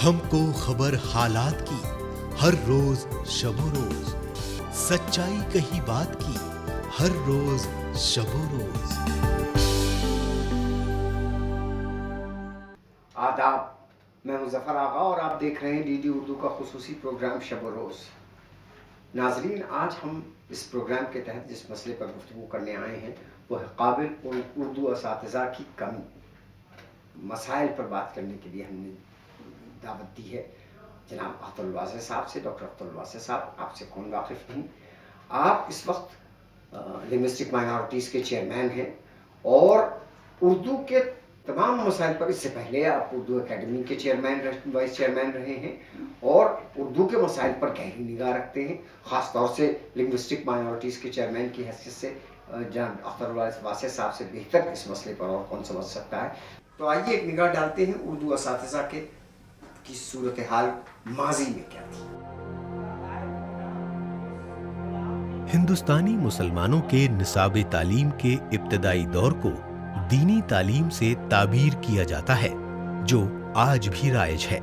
ہم کو خبر حالات کی ہر روز شب و روز، سچائی کہی بات کی ہر روز شب و روز۔ آداب، میں ہوں ظفر آغا اور آپ دیکھ رہے ہیں ڈی ڈی اردو کا خصوصی پروگرام شب و روز۔ ناظرین، آج ہم اس پروگرام کے تحت جس مسئلے پر گفتگو کرنے آئے ہیں وہ ہے قابل اردو اساتذہ کی کمی۔ مسائل پر بات کرنے کے لیے ہم نے دعوت دی ہے جناب اختر الواضح صاحب سے۔ ڈاکٹر اختر الواضح صاحب، آپ سے کون واقف نہیں، آپ اس وقت لنگوسٹک مائنورٹیز کے چیئرمین ہیں اور اردو کے تمام مسائل پر، اس سے پہلے آپ اردو اکیڈمی کے وائس چیئرمین رہے ہیں اور اردو کے مسائل پر گہری نگاہ رکھتے ہیں، خاص طور سے لنگوسٹک مائنورٹیز کے چیئرمین کی حیثیت سے جناب اختر الواضح صاحب سے بہتر اس مسئلے پر اور کون سمجھ سکتا ہے۔ تو آئیے ایک نگاہ ڈالتے ہیں اردو اساتذہ کی صورتحال ماضی میں کیا تھی۔ ہندوستانی مسلمانوں کے نصاب تعلیم کے ابتدائی دور کو دینی تعلیم سے تعبیر کیا جاتا ہے، جو آج بھی رائج ہے۔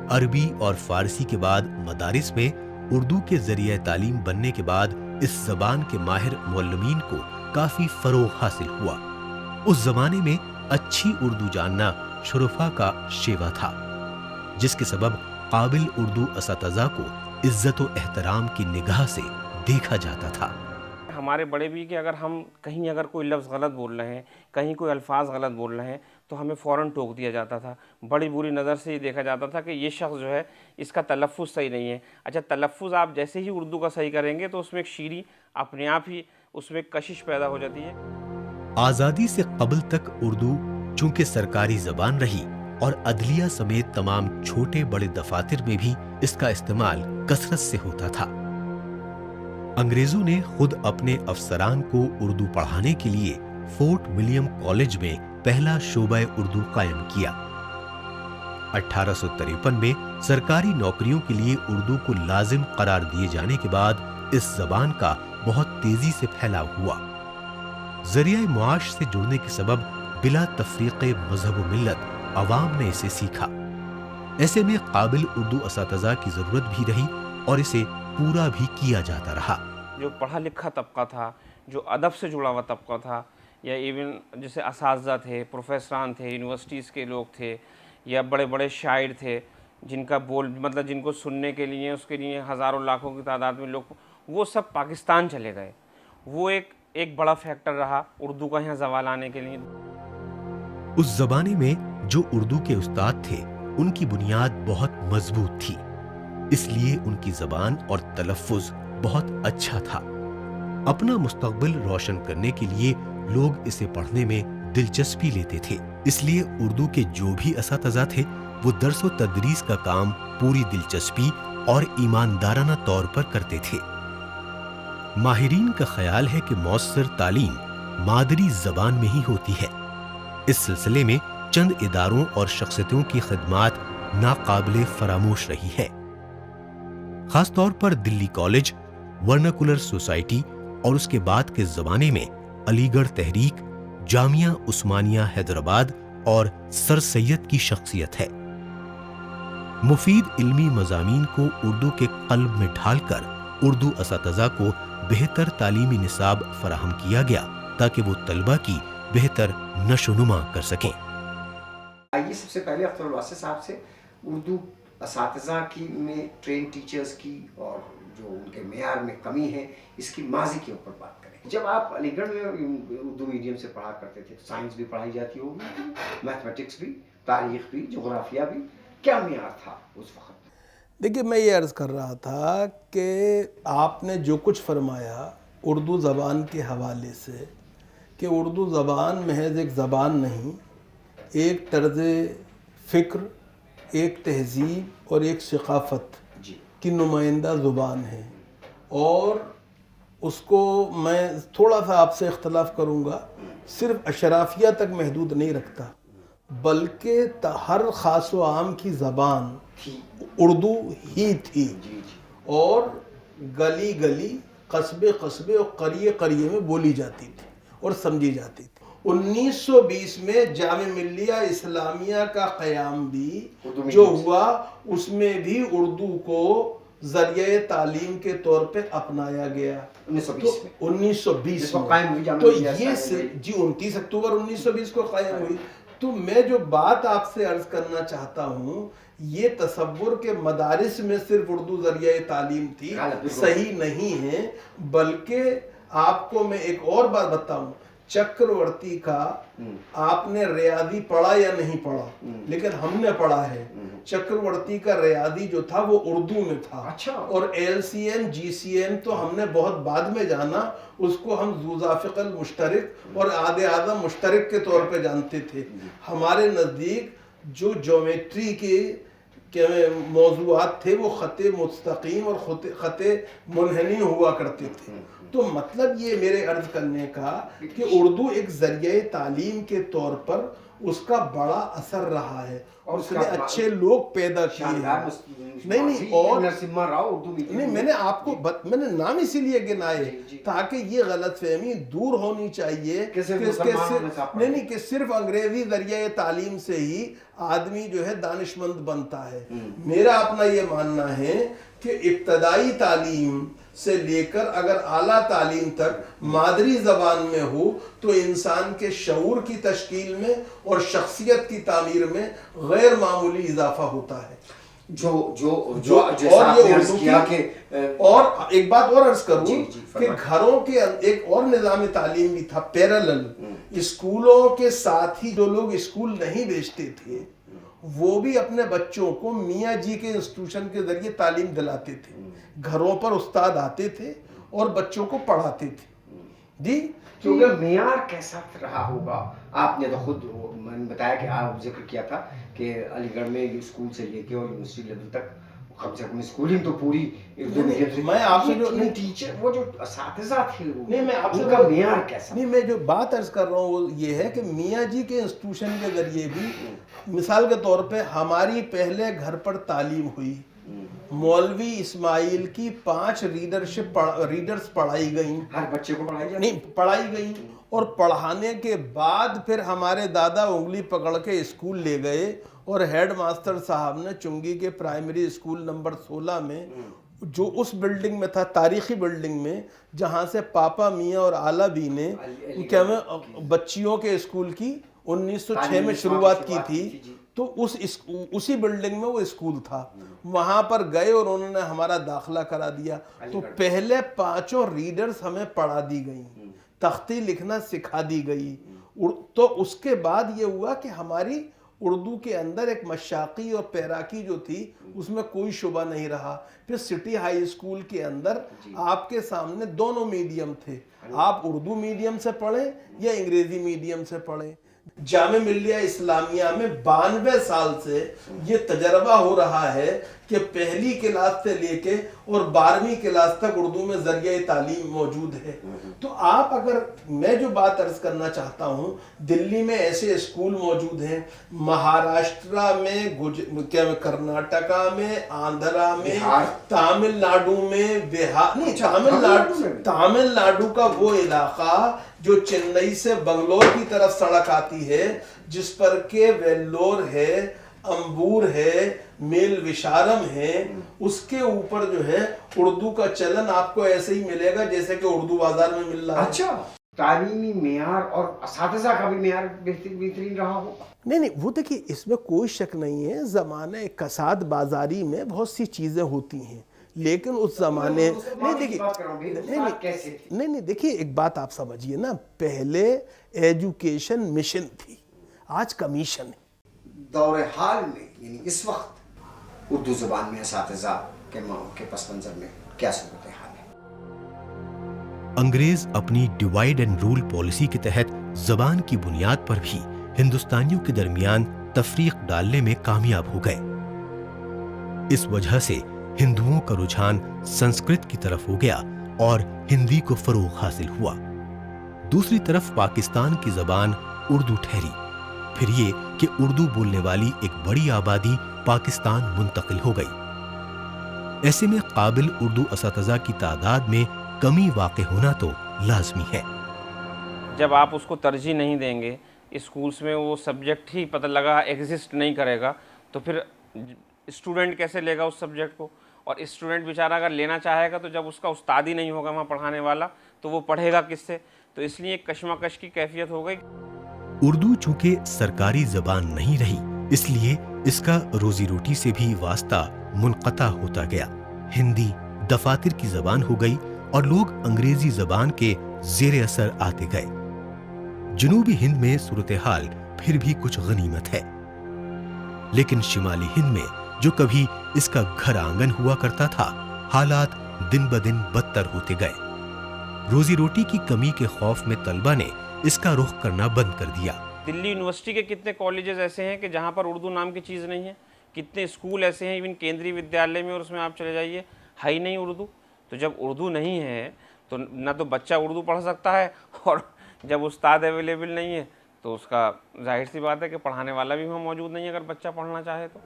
عربی اور فارسی کے بعد مدارس میں اردو کے ذریعہ تعلیم بننے کے بعد اس زبان کے ماہر معلمین کو کافی فروغ حاصل ہوا۔ اس زمانے میں اچھی اردو جاننا شرفا کا شیوا تھا، جس کے سبب قابل اردو اساتذہ کو عزت و احترام کی نگاہ سے دیکھا جاتا تھا۔ ہمارے بڑے بھی کہ اگر کوئی لفظ غلط بول رہے ہیں، کہیں کوئی الفاظ غلط بول رہے ہیں تو ہمیں فوراً ٹوک دیا جاتا تھا، بڑی بری نظر سے یہ دیکھا جاتا تھا کہ یہ شخص جو ہے اس کا تلفظ صحیح نہیں ہے۔ اچھا، تلفظ آپ جیسے ہی اردو کا صحیح کریں گے تو اس میں ایک شیریں اپنے آپ ہی اس میں کشش پیدا ہو جاتی ہے۔ آزادی سے قبل تک اردو چونکہ سرکاری زبان رہی اور عدلیہ سمیت تمام چھوٹے بڑے دفاتر میں بھی اس کا استعمال کثرت سے ہوتا تھا۔ انگریزوں نے خود اپنے افسران کو اردو پڑھانے کے لیے فورٹ ولیم کالج میں پہلا شعبہ اردو قائم کیا۔ 1853 میں سرکاری نوکریوں کے لیے اردو کو لازم قرار دیے جانے کے بعد اس زبان کا بہت تیزی سے پھیلاؤ ہوا۔ ذریعہ معاش سے جڑنے کے سبب بلا تفریق مذہب و ملت عوام نے اسے سیکھا۔ ایسے میں قابل اردو اساتذہ کی ضرورت بھی رہی اور اسے پورا بھی کیا جاتا رہا۔ جو پڑھا لکھا طبقہ تھا، جو ادب سے جڑا ہوا طبقہ تھا، یا ایون جیسے اساتذہ تھے، پروفیسران تھے، یونیورسٹیز کے لوگ تھے، یا بڑے بڑے شاعر تھے جن کا جن کو سننے کے لیے اس کے لیے ہزاروں لاکھوں کی تعداد میں لوگ، وہ سب پاکستان چلے گئے۔ وہ ایک بڑا فیکٹر رہا اردو کا یہاں زوال آنے کے لیے۔ اس زمانے میں جو اردو کے استاد تھے ان کی بنیاد بہت مضبوط تھی، اس لیے ان کی زبان اور تلفظ بہت اچھا تھا۔ اپنا مستقبل روشن کرنے کے لیے لوگ اسے پڑھنے میں دلچسپی لیتے تھے، اس لیے اردو کے جو بھی اساتذہ تھے وہ درس و تدریس کا کام پوری دلچسپی اور ایماندارانہ طور پر کرتے تھے۔ ماہرین کا خیال ہے کہ مؤثر تعلیم مادری زبان میں ہی ہوتی ہے۔ اس سلسلے میں چند اداروں اور شخصیتوں کی خدمات ناقابل فراموش رہی ہے۔ خاص طور پر دلی کالج، ورناکولر سوسائٹی اور اس کے بعد کے زمانے میں علی گڑھ تحریک، جامعہ عثمانیہ حیدرآباد اور سر سید کی شخصیت ہے۔ مفید علمی مضامین کو اردو کے قلب میں ڈھال کر اردو اساتذہ کو بہتر تعلیمی نصاب فراہم کیا گیا تاکہ وہ طلبہ کی بہتر نشو و نما کر سکیں۔ آئیے سب سے پہلے اختر الواضح صاحب سے اردو اساتذہ کی میں ٹرین ٹیچرز کی اور جو ان کے معیار میں کمی ہے اس کی ماضی کے اوپر بات کریں۔ جب آپ علی گڑھ میں اردو میڈیم سے پڑھا کرتے تھے تو سائنس بھی پڑھائی جاتی ہوگی، میتھمیٹکس بھی، تاریخ بھی، جغرافیہ بھی، کیا معیار تھا اس وقت؟ دیکھیے، میں یہ عرض کر رہا تھا کہ آپ نے جو کچھ فرمایا اردو زبان کے حوالے سے کہ اردو زبان محض ایک زبان نہیں، ایک طرز فکر، ایک تہذیب اور ایک ثقافت کی نمائندہ زبان ہے، اور اس کو میں تھوڑا سا آپ سے اختلاف کروں گا، صرف اشرافیہ تک محدود نہیں رکھتا، بلکہ ہر خاص و عام کی زبان اردو ہی تھی، اور گلی گلی، قصبے قصبے اور قریے قریے میں بولی جاتی تھی اور سمجھی جاتی تھی۔ 1920 میں جامعہ ملیہ اسلامیہ کا قیام بھی جو ہوا، اس میں بھی اردو کو ذریعہ تعلیم کے طور پہ اپنایا گیا 1920 میں۔ تو یہ جی 29 اکتوبر 1920 کو قائم ہوئی۔ تو میں جو بات آپ سے عرض کرنا چاہتا ہوں، یہ تصور کہ مدارس میں صرف اردو ذریعہ تعلیم تھی صحیح نہیں ہے، بلکہ آپ کو میں ایک اور بات بتاؤں، چکرورتی کا آپ نے ریاضی پڑھا یا نہیں پڑھا، لیکن ہم نے پڑھا ہے، چکرورتی کا ریاضی جو تھا وہ اردو میں تھا، اور L C M G C M تو ہم نے بہت بعد میں جانا، اس کو ہم ذوذافق المشترک اور عاد اعظم مشترک کے طور پہ جانتے تھے۔ ہمارے نزدیک جو جیومیٹری کے موضوعات تھے وہ خط مستقیم اور خط منحنی ہوا کرتے تھے۔ تو مطلب یہ میرے عرض کرنے کا کہ اردو ایک ذریعہ تعلیم کے طور پر اس کا بڑا اثر رہا ہے، اور اس نے اچھے لوگ پیدا کیے ہیں۔ نہیں اور نہیں، میں نے آپ کو میں نے نام اسی لیے گنائے تاکہ یہ غلط فہمی دور ہونی چاہیے کہ صرف انگریزی ذریعہ تعلیم سے ہی آدمی جو ہے دانشمند بنتا ہے۔ میرا اپنا یہ ماننا ہے کہ ابتدائی تعلیم سے لے کر اگر اعلیٰ تعلیم تک مادری زبان میں ہو تو انسان کے شعور کی تشکیل میں اور شخصیت کی تعمیر میں غیر معمولی اضافہ ہوتا ہے۔ اور ایک بات اور عرض کروں کہ گھروں کے ایک اور نظام تعلیم بھی تھا پیرالل، اسکولوں کے ساتھ ہی جو لوگ اسکول نہیں بھیجتے تھے وہ بھی اپنے بچوں کو میاں جی کے انسٹیٹیوشن کے ذریعے تعلیم دلاتے تھے، گھروں پر استاد آتے تھے اور بچوں کو پڑھاتے تھے۔ جی کیونکہ معیار کیسا رہا ہوگا، آپ نے تو خود میں نے بتایا کہ آپ ذکر کیا تھا کہ علی گڑھ میں اسکول سے لے کے اور یونیورسٹی لیول تک کم سے کم اسکولنگ تو پوری اردو میڈیم سے۔ میں آپ سے جو ٹیچر وہ جو اساتذہ تھے نہیں، میں آپ سے ان کا معیار کیسا؟ نہیں، میں جو بات عرض کر رہا ہوں وہ یہ ہے کہ میاں جی کے انسٹیٹیوشن کے ذریعے بھی مثال کے طور پہ ہماری پہلے گھر پر تعلیم ہوئی، مولوی اسماعیل کی 5 ریڈرز پڑھائی گئیں، ہر بچے کو پڑھائی گئیں، اور پڑھانے کے بعد پھر ہمارے دادا انگلی پکڑ کے اسکول لے گئے، اور ہیڈ ماسٹر صاحب نے چنگی کے پرائمری اسکول نمبر 16 میں جو اس بلڈنگ میں تھا، تاریخی بلڈنگ میں، جہاں سے پاپا میاں اور آلا بھی نے بچیوں کے اسکول کی 1906 میں شروعات کی تھی، تو اسی بلڈنگ میں وہ اسکول تھا، وہاں پر گئے اور انہوں نے ہمارا داخلہ کرا دیا۔ تو پہلے 5 ریڈرز ہمیں پڑھا دی گئیں، تختی لکھنا سکھا دی گئی، تو اس کے بعد یہ ہوا کہ ہماری اردو کے اندر ایک مشاقی اور پیراکی جو تھی اس میں کوئی شبہ نہیں رہا۔ پھر سٹی ہائی اسکول کے اندر آپ کے سامنے دونوں میڈیم تھے، آپ اردو میڈیم سے پڑھیں یا انگریزی میڈیم سے پڑھیں۔ جامعہ ملیہ اسلامیہ میں 92 سال سے یہ تجربہ ہو رہا ہے کہ پہلی کلاس سے لے کے اور 12ویں کلاس تک اردو میں ذریعہ تعلیم موجود ہے۔ تو آپ اگر میں جو بات عرض کرنا چاہتا ہوں، دلی میں ایسے اسکول موجود ہیں، مہاراشٹرا میں، کرناٹکا میں، آندھرا میں، تامل ناڈو میں، بہار نہیں، تامل ناڈو کا وہ علاقہ جو چنئی سے بنگلور کی طرف سڑک آتی ہے، جس پر کہ ویلور ہے، امبور ہے، میل وشارم ہے، اس کے اوپر جو ہے اردو کا چلن آپ کو ایسے ہی ملے گا جیسے کہ اردو بازار میں مل رہا ہے۔ اچھا، تعلیمی معیار اور اساتذہ کا بھی معیار بہترین رہا ہو؟ نہیں، وہ دیکھیے اس میں کوئی شک نہیں ہے، زمانہ کساد بازاری میں بہت سی چیزیں ہوتی ہیں، لیکن اس زمانے نہیں دیکھیے ایک بات آپ سمجھیے نا، پہلے ایجوکیشن مشن تھی، آج کمیشن ہے۔ دور حال میں یعنی اس وقت اردو زبان میں اساتذہ کے پس منظر میں کیا صورتحال ہے؟ انگریز اپنی ڈیوائیڈ اینڈ رول پالیسی کے تحت زبان کی بنیاد پر بھی ہندوستانیوں کے درمیان تفریق ڈالنے میں کامیاب ہو گئے۔ اس وجہ سے ہندوؤں کا رجحان سنسکرت کی طرف ہو گیا اور ہندی کو فروغ حاصل ہوا۔ دوسری طرف پاکستان کی زبان اردو ٹھہری، پھر یہ کہ اردو بولنے والی ایک بڑی آبادی پاکستان منتقل ہو گئی۔ ایسے میں قابل اردو اساتذہ کی تعداد میں کمی واقع ہونا تو لازمی ہے۔ جب آپ اس کو ترجیح نہیں دیں گے، اسکولس میں وہ سبجیکٹ ہی پتہ لگا ایگزسٹ نہیں کرے گا، تو پھر اسٹوڈنٹ کیسے لے گا اس سبجیکٹ کو؟ اور اسٹوڈنٹ بیچارہ اگر لینا چاہے گا تو جب اس کا استاد ہی نہیں ہوگا وہاں پڑھانے والا تو وہ پڑھے گا کس سے؟ تو اس لیے ایک کشمکش کی کیفیت ہو گئی۔ اردو چونکہ سرکاری زبان نہیں رہی، اس لیے اس کا روزی روٹی سے بھی واسطہ منقطع ہوتا گیا۔ ہندی دفاتر کی زبان ہو گئی اور لوگ انگریزی زبان کے زیر اثر آتے گئے۔ جنوبی ہند میں صورتحال پھر بھی کچھ غنیمت ہے، لیکن شمالی ہند میں جو کبھی اس کا گھر آنگن ہوا کرتا تھا، حالات دن بدن بدتر ہوتے گئے۔ روزی روٹی کی کمی کے خوف میں طلبہ نے اس کا رخ کرنا بند کر دیا۔ دلی یونیورسٹی کے کتنے کالجز ایسے ہیں کہ جہاں پر اردو نام کی چیز نہیں ہے، کتنے اسکول ایسے ہیں ایون کیندری ودیالیہ میں، اور اس میں آپ چلے جائیے ہے ہی نہیں اردو۔ تو جب اردو نہیں ہے تو نہ تو بچہ اردو پڑھ سکتا ہے، اور جب استاد اویلیبل نہیں ہے تو اس کا ظاہر سی بات ہے کہ پڑھانے والا بھی وہاں موجود نہیں ہے اگر بچہ پڑھنا چاہے تو۔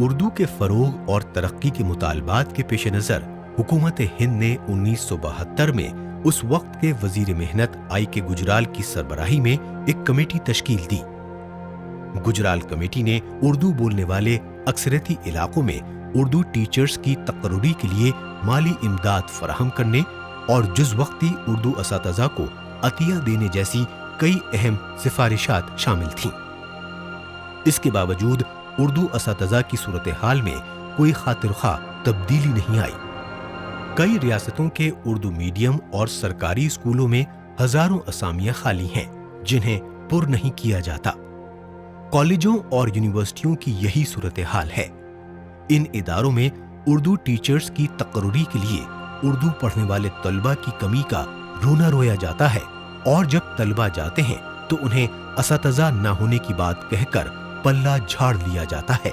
اردو کے فروغ اور ترقی کے مطالبات کے پیش نظر حکومت ہند نے 1972 میں اس وقت کے وزیر محنت آئی کے گجرال کی سربراہی میں ایک کمیٹی تشکیل دی۔ گجرال کمیٹی نے اردو بولنے والے اکثریتی علاقوں میں اردو ٹیچرز کی تقرری کے لیے مالی امداد فراہم کرنے اور جز وقتی اردو اساتذہ کو عطیہ دینے جیسی کئی اہم سفارشات شامل تھیں۔ اس کے باوجود اردو اساتذہ کی صورتحال میں کوئی خاطر خواہ تبدیلی نہیں آئی۔ کئی ریاستوں کے اردو میڈیم اور سرکاری اسکولوں میں ہزاروں اسامیاں خالی ہیں جنہیں پر نہیں کیا جاتا۔ کالجوں اور یونیورسٹیوں کی یہی صورتحال ہے۔ ان اداروں میں اردو ٹیچرز کی تقرری کے لیے اردو پڑھنے والے طلبہ کی کمی کا رونا رویا جاتا ہے، اور جب طلبہ جاتے ہیں تو انہیں اساتذہ نہ ہونے کی بات کہہ کر پلہ جھاڑ لیا جاتا ہے۔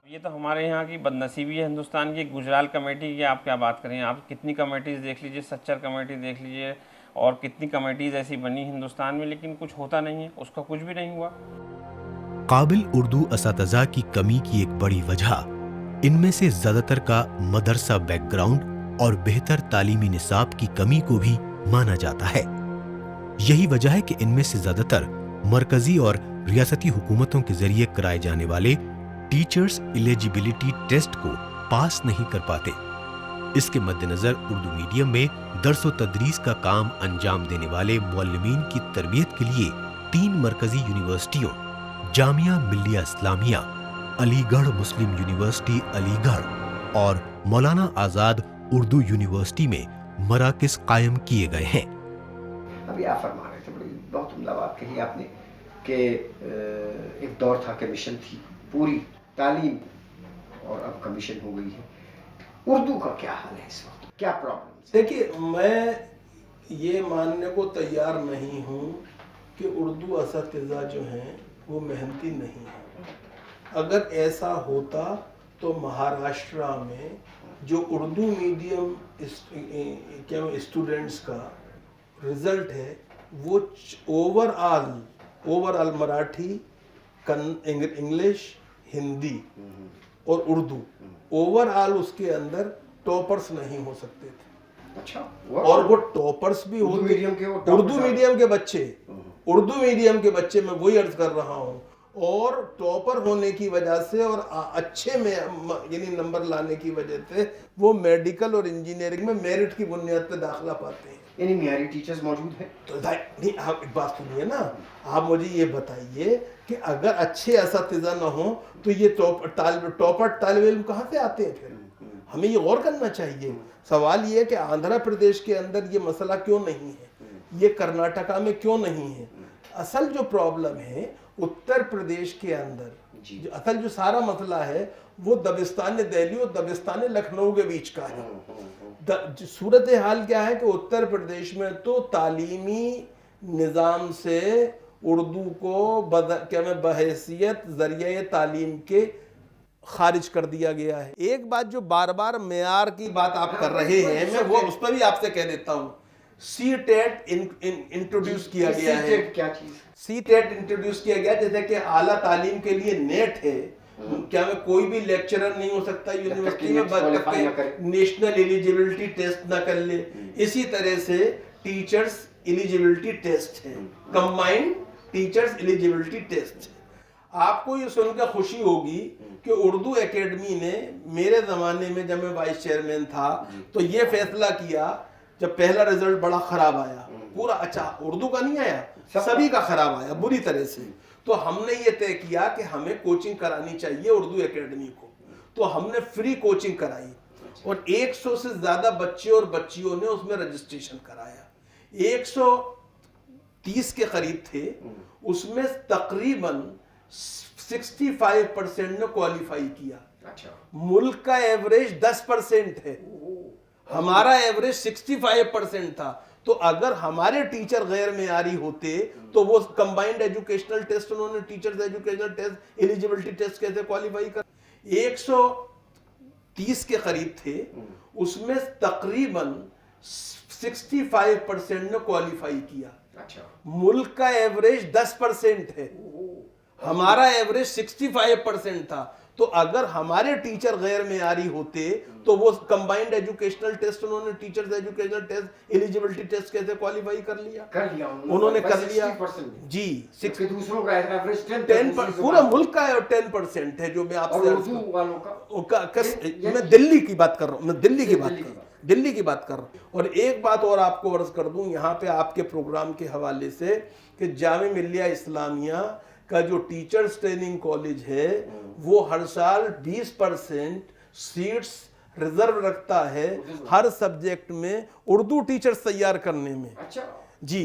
یہ تو ہمارے یہاں کی بد نصیبی ہے ہندوستان کی۔ گجرال کمیٹی کی آپ کیا بات کریں، آپ کتنی کمیٹیز دیکھ لیجئے، سچر کمیٹی دیکھ لیجئے، اور کتنی کمیٹیز ایسی بنی ہندوستان میں، لیکن کچھ ہوتا نہیں ہے، اس کا کچھ بھی نہیں ہوا۔ قابل اردو اساتذہ کی کمی کی ایک بڑی وجہ ان میں سے زیادہ تر کا مدرسہ بیک گراؤنڈ اور بہتر تعلیمی نصاب کی کمی کو بھی مانا جاتا ہے۔ یہی وجہ ہے کہ ان میں سے زیادہ تر مرکزی اور ریاستی حکومتوں کے ذریعے کرائے جانے والے ٹیچرز ایلیجیبلٹی ٹیسٹ کو پاس نہیں کر پاتے۔ اس کے مد نظر اردو میڈیم میں درس و تدریس کا کام انجام دینے والے معلمین کی تربیت کے لیے 3 مرکزی یونیورسٹیوں جامعہ ملیہ اسلامیہ، علی گڑھ مسلم یونیورسٹی علی گڑھ اور مولانا آزاد اردو یونیورسٹی میں مراکز قائم کیے گئے ہیں۔ ابھی آپ فرما رہے تھے، بڑی بہت عمدہ بات کہی آپ نے کہ ایک دور تھا کمیشن تھی پوری تعلیم، اور اب کمیشن ہو گئی ہے۔ اردو کا کیا حال ہے اس وقت، کیا پرابلم؟ دیکھیے، میں یہ ماننے کو تیار نہیں ہوں کہ اردو اساتذہ جو ہیں وہ محنتی نہیں ہیں۔ اگر ایسا ہوتا تو مہاراشٹرا میں جو اردو میڈیم اسٹوڈنٹس کا رزلٹ ہے وہ over all Marathi, English, Hindi اور اردو، اوور آل اس کے اندر ٹاپرز نہیں ہو سکتے تھے۔ اچھا، اور وہ ٹاپرز بھی اردو ہوتے، میڈیم کے اردو میڈیم کے بچے میں وہی عرض کر رہا ہوں، اور ٹاپر ہونے کی وجہ سے اور اچھے میں یعنی نمبر لانے کی وجہ سے وہ میڈیکل اور انجینئرنگ میں میرٹ کی بنیاد پہ داخلہ پاتے ہیں۔ یعنی معیاری ٹیچرز موجود ہیں؟ تو نہیں، آپ ایک بات سنیے نا، آپ مجھے یہ بتائیے کہ اگر اچھے اساتذہ نہ ہوں تو یہ ٹاپر طالب علم کہاں سے آتے ہیں؟ پھر ہمیں یہ غور کرنا چاہیے۔ سوال یہ ہے کہ آندھرا پردیش کے اندر یہ مسئلہ کیوں نہیں ہے، یہ کرناٹکا میں کیوں نہیں ہے؟ اصل جو پرابلم ہے اتر پردیش کے اندر، اصل جو سارا مسئلہ ہے وہ دبستان دہلی اور دبستان لکھنؤ کے بیچ کا ہے۔ صورتحال کیا ہے کہ اتر پردیش میں تو تعلیمی نظام سے اردو کو بحیثیت ذریعہ تعلیم کے خارج کر دیا گیا ہے. ایک بات جو بار بار معیار کی بات آپ کر رہے ہیں, میں وہ اس پہ بھی آپ سے کہہ دیتا ہوں. سی ٹیٹ انٹروڈیوس کیا گیا ہے. کیا چیز؟ سی ٹیٹ انٹروڈیوس کیا گیا, جیسے کہ اعلیٰ تعلیم کے لیے نیٹ ہے, کیا میں کوئی بھی لیکچرر نہیں ہو سکتا یونیورسٹی میں جب تک کہ نیشنل ایلیجیبلٹی ٹیسٹ نہ کر لے. اسی طرح سے ٹیچرز ایلیجیبلٹی ٹیسٹ ہے, کمبائنڈ ٹیچرز ایلیجیبلٹی ٹیسٹ. آپ کو یہ سن کر خوشی ہوگی کہ اردو اکیڈمی نے میرے زمانے میں جب میں وائس چیئرمین تھا تو یہ فیصلہ کیا, جب پہلا رزلٹ بڑا خراب آیا, پورا اچھا اردو کا نہیں آیا, سبھی کا خراب آیا بری طرح سے, تو ہم نے یہ طے کیا کہ ہمیں کوچنگ کرانی چاہیے اردو اکیڈمی کو. تو ہم نے فری کوچنگ کرائی اور 100 سے زیادہ بچے اور بچیوں نے اس میں رجسٹریشن کرایا. 130 کے قریب تھے, اس میں تقریباً 65% نے کوالیفائی کیا. ملک کا ایوریج 10% ہے, ہمارا ایوریج 65% تھا. تو اگر ہمارے ٹیچر غیر معیاری ہوتے تو وہ کمبائنڈ ایجوکیشنل ٹیسٹ, انہوں نے teachers educational test, eligibility test کیسے کوالیفائی کر. 130 کے قریب تھے, اس میں تقریباً 65% نے کوالیفائی کیا. ملک کا ایوریج 10% ہے, ہمارا ایوریج 65% تھا. تو اگر ہمارے ٹیچر غیر معیاری ہوتے تو وہ کمبائنڈ ایجوکیشنل ٹیسٹ, انہوں نے teachers educational test, eligibility test کیسے کوالیفائی کر لیا, انہوں نے کر لیا. جی, دوسروں کا ایوریج 10%, پورا ملک کا 10% ہے. جو میں آپ سے میں دلی کی بات کر رہا ہوں, میں دلی کی بات کر رہا ہوں. اور ایک بات اور آپ کو عرض کر دوں یہاں پہ آپ کے پروگرام کے حوالے سے, کہ جامعہ ملیہ اسلامیہ کا جو ٹیچرز ٹریننگ کالج ہے وہ ہر سال 20% سیٹس ریزرو رکھتا ہے ہر سبجیکٹ میں اردو ٹیچرز تیار کرنے میں. جی,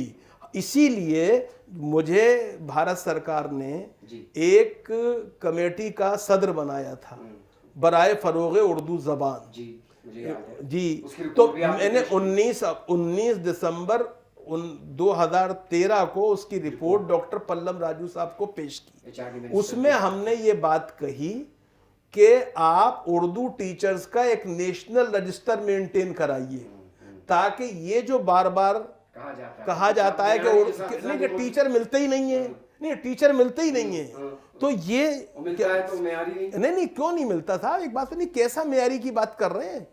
اسی لیے مجھے بھارت سرکار نے ایک کمیٹی کا صدر بنایا تھا برائے فروغ اردو زبان. جی, تو میں نے 19 دسمبر 2013 کو اس کی رپورٹ ڈاکٹر پلم راجو صاحب کو پیش کی. اس میں ہم نے یہ بات کہی کہ آپ اردو ٹیچرز کا ایک نیشنل رجسٹر مینٹین کرائیے, تاکہ یہ جو بار بار کہا جاتا ہے کہ ٹیچر ملتے ہی نہیں ہیں, ٹیچر ملتے ہی نہیں ہیں, تو یہ نہیں کیوں نہیں ملتا صاحب, ایک بات نہیں, کیسا معیاری کی بات کر رہے ہیں.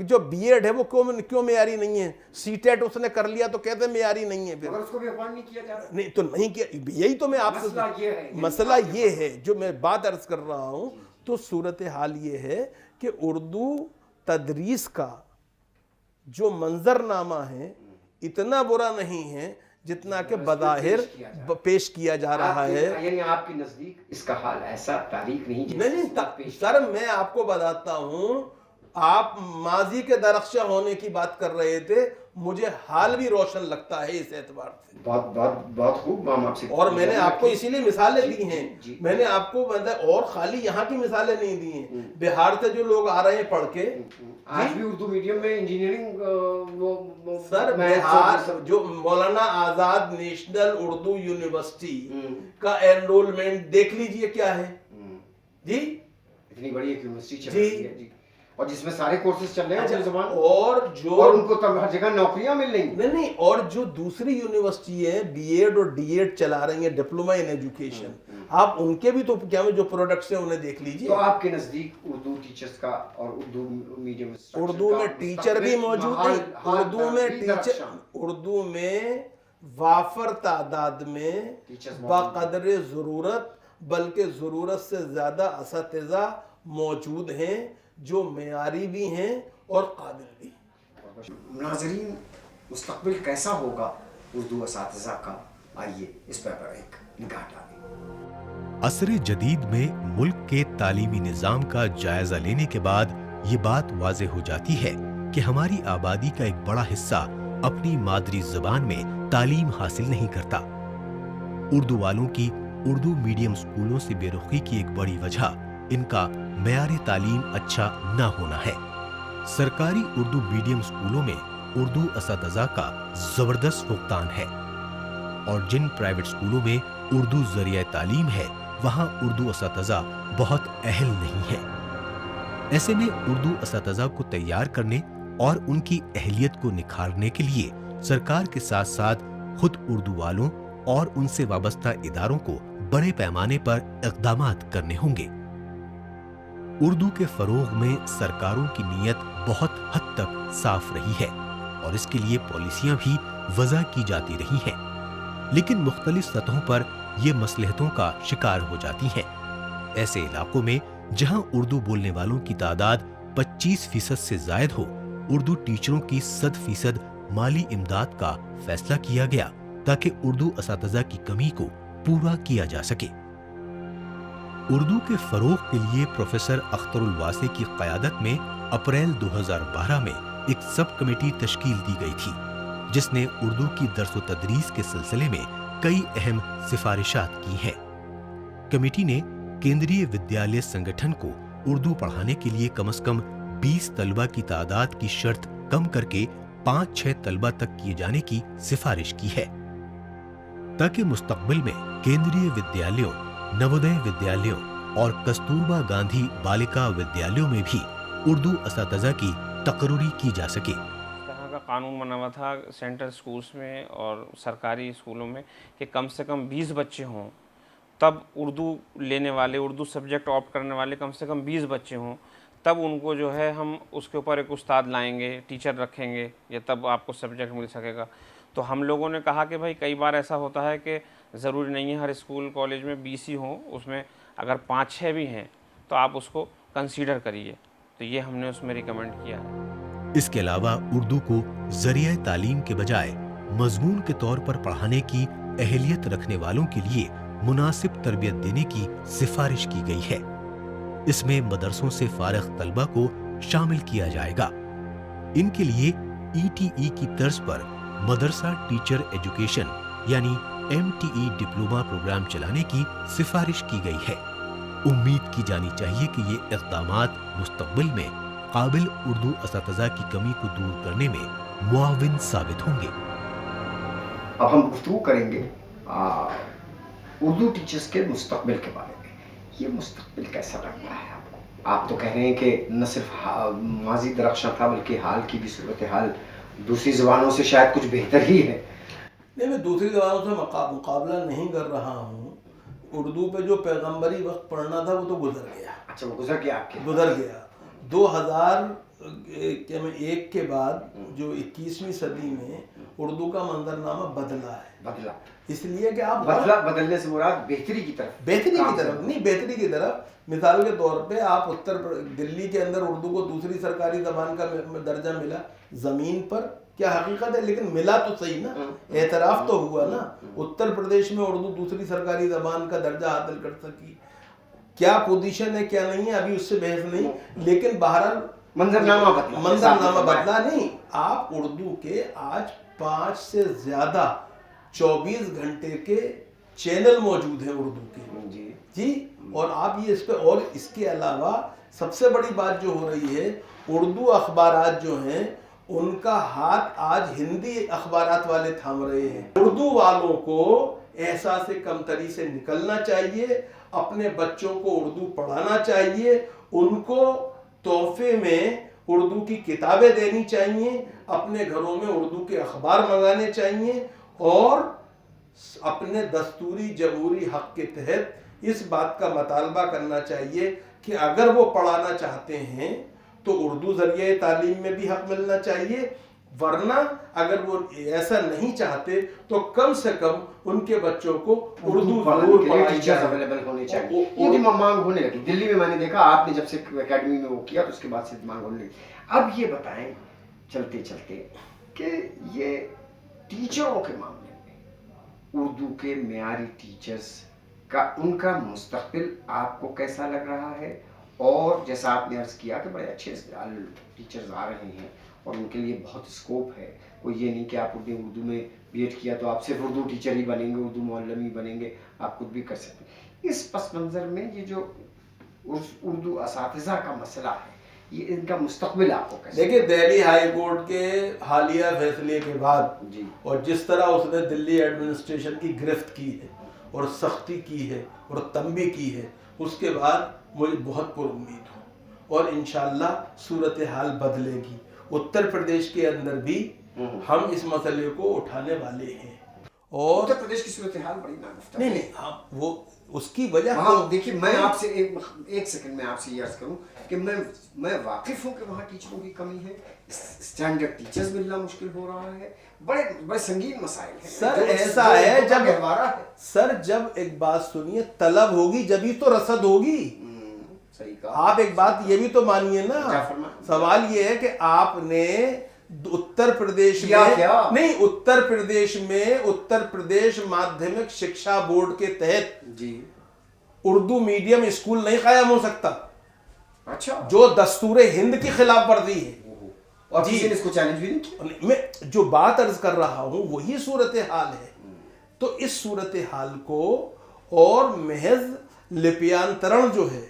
جو بی ایڈ ہے وہ کیوں معیاری نہیں ہے, سی ٹیٹ اس نے کر لیا تو کہتے معیاری نہیں ہے, پھر اس کو بھی اپوائنٹ نہیں کیا جاتا. نہیں تو نہیں کیا. یہی تو میں آپ سے مسئلہ یہ ہے جو میں بات عرض کر رہا ہوں. تو صورتحال یہ ہے کہ اردو تدریس کا جو منظرنامہ ہے اتنا برا نہیں ہے جتنا کہ بظاہر پیش کیا جا رہا ہے. یعنی آپ کے نزدیک اس کا حال ایسا تاریخ نہیں سر, میں آپ کو بتاتا ہوں, آپ ماضی کے درخشاں ہونے کی بات کر رہے تھے, مجھے حال بھی روشن لگتا ہے اس اعتبار سے. بہت خوب. اور میں نے آپ کو اسی لیے مثالیں دی ہیں, میں نے آپ کو اور خالی یہاں کی مثالیں نہیں دی ہیں. بہار سے جو لوگ آ رہے ہیں پڑھ کے, آج بھی اردو میڈیم میں انجینئرنگ, سر بہار جو مولانا آزاد نیشنل اردو یونیورسٹی کا انرولمنٹ دیکھ لیجئے کیا ہے. جی, اتنی بڑی ایک یونیورسٹی چل رہی ہے جی, اور جس میں سارے کورسز چل رہے ہیں اردو زبان, اور ان کو ہر جگہ نوکریاں مل رہی ہیں. نہیں, اور جو دوسری یونیورسٹی ہیں بی ایڈ اور ڈی ایڈ چلا رہی ہیں, ڈپلوما ان ایجوکیشن, آپ ان کے بھی تو کیا جو پروڈکٹس ہیں انہیں دیکھ لیجئے. تو آپ کے نزدیک اردو ٹیچرز کا اور اردو میڈیم اردو میں ٹیچر بھی موجود ہیں, اردو میں وافر تعداد میں بقدر ضرورت, بلکہ ضرورت سے زیادہ اساتذہ موجود ہیں جو معیاری بھی ہیں اور قابل بھی. ناظرین, مستقبل کیسا ہوگا اردو اساتذہ کا, آئیے اس پر ایک نگاہ ڈالیں. عصر جدید میں ملک کے تعلیمی نظام کا جائزہ لینے کے بعد یہ بات واضح ہو جاتی ہے کہ ہماری آبادی کا ایک بڑا حصہ اپنی مادری زبان میں تعلیم حاصل نہیں کرتا. اردو والوں کی اردو میڈیم اسکولوں سے بے رخی کی ایک بڑی وجہ ان کا معیار تعلیم اچھا نہ ہونا ہے. سرکاری اردو میڈیم اسکولوں میں اردو اساتذہ کا زبردست فقدان ہے, اور جن پرائیویٹ اسکولوں میں اردو ذریعہ تعلیم ہے وہاں اردو اساتذہ بہت اہل نہیں ہے۔ ایسے میں اردو اساتذہ کو تیار کرنے اور ان کی اہلیت کو نکھارنے کے لیے سرکار کے ساتھ ساتھ خود اردو والوں اور ان سے وابستہ اداروں کو بڑے پیمانے پر اقدامات کرنے ہوں گے۔ اردو کے فروغ میں سرکاروں کی نیت بہت حد تک صاف رہی ہے اور اس کے لیے پالیسیاں بھی وضع کی جاتی رہی ہیں، لیکن مختلف سطحوں پر یہ مصلحتوں کا شکار ہو جاتی ہیں۔ ایسے علاقوں میں جہاں اردو بولنے والوں کی تعداد 25% سے زائد ہو، اردو ٹیچروں کی 100% مالی امداد کا فیصلہ کیا گیا تاکہ اردو اساتذہ کی کمی کو پورا کیا جا سکے۔ اردو کے فروغ کے لیے پروفیسر اختر الواسع کی قیادت میں اپریل 2012 میں ایک سب کمیٹی تشکیل دی گئی تھی، جس نے اردو کی درس و تدریس کے سلسلے میں کئی اہم سفارشات کی ہیں۔ کمیٹی نے کیندریہ ودیالیہ سنگٹھن کو اردو پڑھانے کے لیے کم از کم 20 طلبہ کی تعداد کی شرط کم کر کے 5-6 طلبہ تک کیے جانے کی سفارش کی ہے، تاکہ مستقبل میں کیندریہ ودیالیوں، نوودے ودیالیوں اور کستوربا گاندھی بالیکا ودیالیوں میں بھی اردو اساتذہ کی تقرری کی جا سکے۔ اس طرح کا قانون بنا ہوا تھا سینٹرل اسکولس میں اور سرکاری اسکولوں میں کہ کم سے کم 20 بچے ہوں، تب اردو لینے والے، اردو سبجیکٹ آپٹ کرنے والے کم سے کم 20 بچے ہوں، تب ان کو جو ہے ہم اس کے اوپر ایک استاد لائیں گے، ٹیچر رکھیں گے، یا تب آپ کو سبجیکٹ مل سکے گا۔ تو ہم لوگوں نے کہا کہ بھائی کئی بار ایسا ہوتا ہے کہ ضروری نہیں ہے ہر اسکول کالج میں 20 ہی ہوں، اس میں اگر 5-6 بھی ہیں تو آپ اس کو کنسیڈر کریے۔ تو یہ ہم نے اس میں ریکمینڈ کیا ہے۔ اس کے علاوہ اردو کو ذریعہ تعلیم کے بجائے مضمون کے طور پر پڑھانے کی اہلیت رکھنے والوں کے لیے مناسب تربیت دینے کی سفارش کی گئی ہے۔ اس میں مدرسوں سے فارغ طلبہ کو شامل کیا جائے گا۔ ان کے لیے ETE کی طرز پر مدرسہ ٹیچر ایجوکیشن یعنی MTE ڈپلومہ پروگرام چلانے کی سفارش کی گئی ہے۔ امید کی جانی چاہیے کہ یہ اقدامات مستقبل میں قابل اردو اساتذہ کی کمی کو دور کرنے میں معاون ثابت ہوں گے۔ اب ہم گفتگو کریں گے اردو ٹیچرز کے مستقبل کے بارے میں۔ یہ مستقبل کیسا لگ رہا ہے آپ کو؟ آپ تو کہہ رہے ہیں کہ نہ صرف ماضی درخشاں تھا بلکہ حال کی بھی صورتحال دوسری زبانوں سے شاید کچھ بہتر ہی ہے۔ نہیں، میں دوسری زبانوں سے مقابلہ نہیں کر رہا ہوں۔ اردو پہ جو پیغمبری وقت پڑھنا تھا وہ تو گزر گیا۔ اچھا، وہ گزر گیا آپ کے؟ گزر گیا۔ 2001 کے بعد جو 21ویں صدی میں اردو کا منظرنامہ بدلا ہے۔ بدلا اس لیے کہ آپ بدلنے سے مراد بہتری کی طرف نہیں، بہتری کی طرف۔ مثال کے طور پہ آپ دلی کے اندر اردو کو دوسری سرکاری زبان کا درجہ ملا زمین پر، کیا حقیقت ہے، لیکن ملا تو صحیح نا، اعتراف تو ہوا نا۔ اتر پردیش میں اردو دوسری سرکاری زبان کا درجہ حاصل کر سکی، کیا پوزیشن ہے کیا نہیں ہے ابھی اس سے بحث نہیں، لیکن بہرحال منظرنامہ بدلا نہیں۔ آپ اردو کے آج 5 سے زیادہ 24 گھنٹے کے چینل موجود ہیں اردو کے جی، اور آپ یہ اس پہ، اور اس کے علاوہ سب سے بڑی بات جو ہو رہی ہے، اردو اخبارات جو ہیں ان کا ہاتھ آج ہندی اخبارات والے تھام رہے ہیں۔ اردو والوں کو احساس کمتری سے نکلنا چاہیے، اپنے بچوں کو اردو پڑھانا چاہیے، ان کو تحفے میں اردو کی کتابیں دینی چاہیے، اپنے گھروں میں اردو کے اخبار منگانے چاہیے، اور اپنے دستوری جمہوری حق کے تحت اس بات کا مطالبہ کرنا چاہیے کہ اگر وہ پڑھانا چاہتے ہیں تو اردو ذریعہ تعلیم میں بھی حق ملنا چاہیے، ورنہ اگر وہ ایسا نہیں چاہتے تو کم سے کم ان کے بچوں کو اردو ضرور پڑھائی جائے، اویلیبل ہونے چاہیے۔ یہ بھی مانگ ہونے لگی دلی میں، میں نے دیکھا آپ نے جب سے اکیڈمی میں وہ کیا تو اس کے بعد سے مانگ ہونے لگی۔ اب یہ بتائیں چلتے چلتے کہ یہ ٹیچروں کے معاملے میں اردو کے معیاری ٹیچرز کا ان کا مستقبل آپ کو کیسا لگ رہا ہے؟ اور جیسا آپ نے عرض کیا کہ بڑے اچھے ٹیچرز آ رہے ہیں اور ان کے لیے بہت اسکوپ ہے، کوئی یہ نہیں کہ آپ اردو میں BEd کیا تو آپ صرف اردو ٹیچر ہی بنیں گے، اردو معلم ہی بنیں گے، آپ خود بھی کر سکتے ہیں۔ اس پس منظر میں یہ جو اردو اساتذہ کا مسئلہ ہے، یہ ان کا مستقبل آپ کو کیسے؟ دیکھیں، دہلی ہائی کورٹ کے حالیہ فیصلے کے بعد جی، اور جس طرح اس نے دلی ایڈمنسٹریشن کی گرفت کی ہے اور سختی کی ہے اور تنبیہ کی ہے، اس کے بعد مجھے بہت پر امید ہوں اور انشاءاللہ صورتحال بدلے گی. اتر پردیش کے اندر بھی ہم اس مسئلے کو اٹھانے والے ہیں. اور اتر پردیش کی صورتحال بڑی ناگفتہ نہیں نہیں ہاں وہ اس کی وجہ وہاں دیکھیے میں آپ سے ایک سیکنڈ میں آپ سے یہ عرض کروں کہ میں واقف ہوں کہ وہاں ٹیچروں کی کمی ہے, اسٹینڈرڈ ٹیچرز ملنا مشکل ہو رہا ہے, بڑے سنگین مسائل ہیں. سر ایسا ہے سر جب ایک بات سنیے, طلب ہوگی جبھی تو رسد ہوگی. صحیح کہا آپ ایک بات یہ بھی تو مانیے نا, سوال یہ ہے کہ آپ نے اتر پردیش میں نہیں اتر پردیش مادھمک شکشا بورڈ کے تحت جی اردو میڈیم اسکول نہیں قائم ہو سکتا. اچھا جو دستور ہند کی خلاف ورزی ہے. اور کسی نے اس کو چیلنج بھی نہیں کیا. میں جو بات عرض کر رہا ہوں وہی صورتحال ہے. تو اس صورتحال کو اور محض لپیانترن جو ہے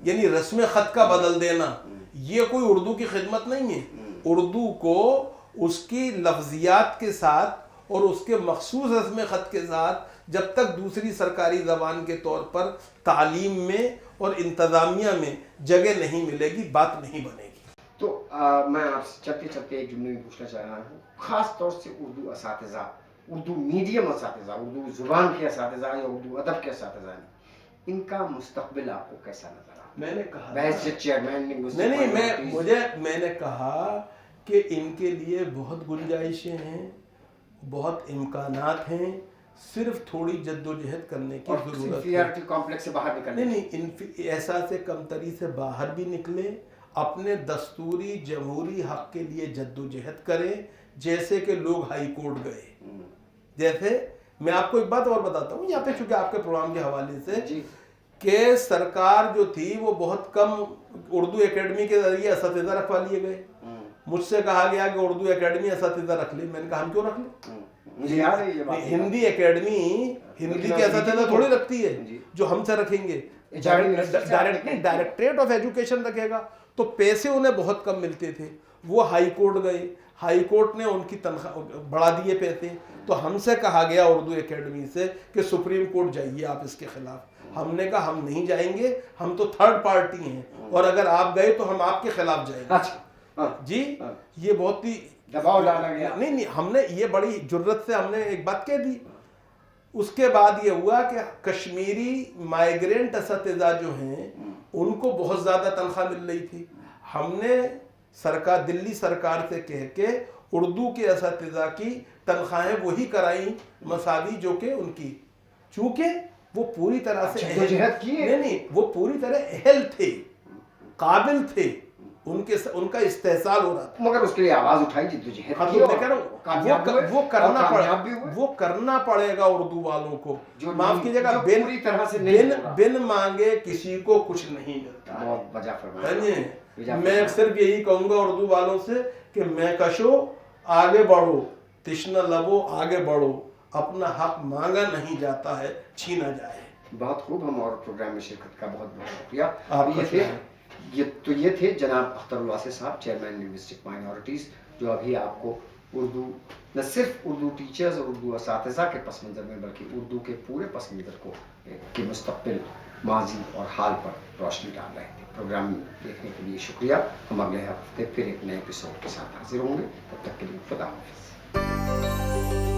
یعنی رسم خط کا بدل دینا, یہ کوئی اردو کی خدمت نہیں ہے. اردو کو اس کی لفظیات کے ساتھ اور اس کے مخصوص رسم خط کے ساتھ جب تک دوسری سرکاری زبان کے طور پر تعلیم میں اور انتظامیہ میں جگہ نہیں ملے گی, بات نہیں بنے گی. تو میں آپ سے چلتے چلتے ایک جملے میں پوچھنا چاہ رہا ہوں, خاص طور سے اردو اساتذہ, اردو میڈیم اساتذہ, اردو زبان کے اساتذہ یا اردو ادب کے اساتذہ, ان کا مستقبل آپ کو کیسا نظر آتا؟ میں نے کہا میں نے کہا کہ ان کے لیے بہت گنجائشیں ہیں, بہت امکانات ہیں, صرف تھوڑی جدوجہد کرنے کی ضرورت ہے. کمپلیکس سے باہر نکلنے نہیں احساس کمتری سے باہر بھی نکلیں, اپنے دستوری جمہوری حق کے لیے جدوجہد کریں, جیسے کہ لوگ ہائی کورٹ گئے. جیسے میں آپ کو ایک بات اور بتاتا ہوں یہاں پہ چونکہ آپ کے پروگرام کے حوالے سے, کہ سرکار جو تھی وہ بہت کم اردو اکیڈمی کے ذریعے اساتذہ رکھوا لیے گئے. مجھ سے کہا گیا کہ اردو اکیڈمی اساتذہ رکھ لیں. میں نے کہا ہم کیوں رکھ لیں؟ ہندی اکیڈمی ہندی کے اساتذہ تھوڑی رکھتی ہے جو ہم سے رکھیں گے. ڈائریکٹریٹ آف ایجوکیشن رکھے گا. تو پیسے انہیں بہت کم ملتے تھے, وہ ہائی کورٹ گئے, ہائی کورٹ نے ان کی تنخواہ بڑھا دیے پیسے. تو ہم سے کہا گیا اردو اکیڈمی سے کہ سپریم کورٹ جائیے آپ اس کے خلاف. ہم نے کہا ہم نہیں جائیں گے, ہم تو تھرڈ پارٹی ہیں, اور اگر آپ گئے تو ہم آپ کے خلاف جائیں گے. جی یہ بہت ہی دباؤ ڈالا گیا. نہیں ہم نے یہ بڑی جرت سے ہم نے ایک بات کہہ دی. اس کے بعد یہ ہوا کہ کشمیری مائیگرینٹ اساتذہ جو ہیں ان کو بہت زیادہ تنخواہ مل رہی تھی. ہم نے دلی سرکار سے کہہ کے اردو کے اساتذہ کی تنخواہیں وہی کرائیں مساوی جو کہ ان کی, چونکہ وہ پوری طرح سے نہیں وہ پوری طرح اہل تھے, قابل تھے, ان کا استحصال ہو رہا تھا. مگر اس کے لیے آواز اٹھائی, جدوجہد کی, وہ کرنا پڑے گا اردو والوں کو. معاف کیجیے گا, پوری طرح سے بن مانگے کسی کو کچھ نہیں ملتا. بہت وجہ فرمایا. میں صرف یہی کہوں گا اردو والوں سے کہ میں کشو آگے بڑھو, تشنہ لبو آگے بڑھو, اپنا حق مانگا نہیں جاتا ہے, چھینا جائے. بہت خوب. ہم اور پروگرام میں شرکت کا بہت بہت شکریہ. یہ تھے جناب اختر الواسع صاحب, چیئرمین لنگوسٹک مائنورٹیز, جو ابھی آپ کو اردو, نہ صرف اردو ٹیچرز اور اردو اساتذہ کے پس منظر میں بلکہ اردو کے پورے پس منظر کو کے مستقبل, ماضی اور حال پر روشنی ڈال رہے تھے. پروگرام دیکھنے کے لیے شکریہ. ہم اگلے ہفتے پھر ایک نئے ایپیسوڈ کے ساتھ حاضر ہوں گے. تب تک کے لیے خدا حافظ.